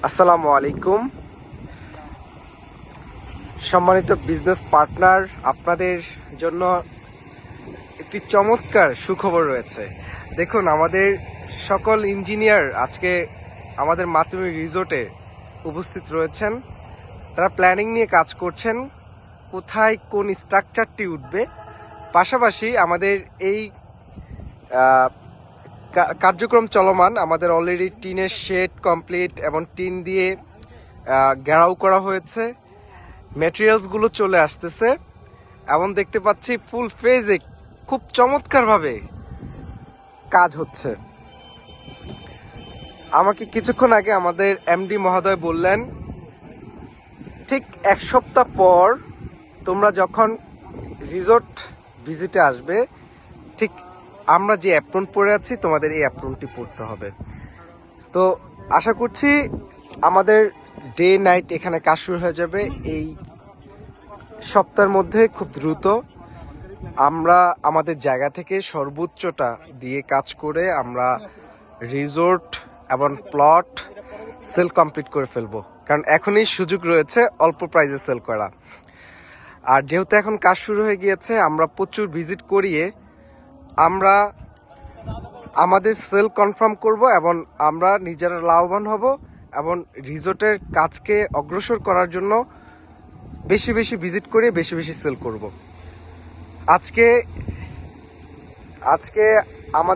আসসালামু আলাইকুম। সম্মানিত বিজনেস পার্টনার, আপনাদের জন্য একটি চমৎকার সুখবর রয়েছে। দেখুন, আমাদের সকল ইঞ্জিনিয়ার আজকে আমাদের মাতৃভূমি রিসোর্টে উপস্থিত রয়েছেন। তারা প্ল্যানিং নিয়ে কাজ করছেন, কোথায় কোন স্ট্রাকচারটি উঠবে। পাশাপাশি আমাদের এই কার্যক্রম চলমান। আমাদের অলরেডি টিনের শেড কমপ্লিট এবং টিন দিয়ে ঘেরাও করা হয়েছে। ম্যাটেরিয়ালসগুলো চলে আসতেছে এবং দেখতে পাচ্ছি ফুল ফেজে খুব চমৎকারভাবে কাজ হচ্ছে। আমাকে কিছুক্ষণ আগে আমাদের এমডি মহোদয় বললেন, ঠিক এক সপ্তাহ পর তোমরা যখন রিসোর্ট ভিজিটে আসবে, ঠিক আমরা যে অ্যাপ্রন পরে আছি তোমাদের এই অ্যাপ্রনটি পরতে হবে। তো আশা করছি আমাদের ডে নাইট এখানে কাজ শুরু হয়ে যাবে এই সপ্তাহের মধ্যে। খুব দ্রুত আমরা আমাদের জায়গা থেকে সর্বোচ্চটা দিয়ে কাজ করে আমরা রিসোর্ট এবং প্লট সেল কমপ্লিট করে ফেলবো, কারণ এখনই সুযোগ রয়েছে অল্প প্রাইসে সেল করা। আর যেহেতু এখন কাজ শুরু হয়ে গিয়েছে, আমরা প্রচুর ভিজিট করিয়ে আমরা আমাদের সেল কনফার্ম করব এবং আমরা নিজেরা লাভবান হব এবং রিসোর্টের কাজকে অগ্রসর করার জন্য বেশি বেশি ভিজিট করে বেশি বেশি সেল করব। আজকে আমাদের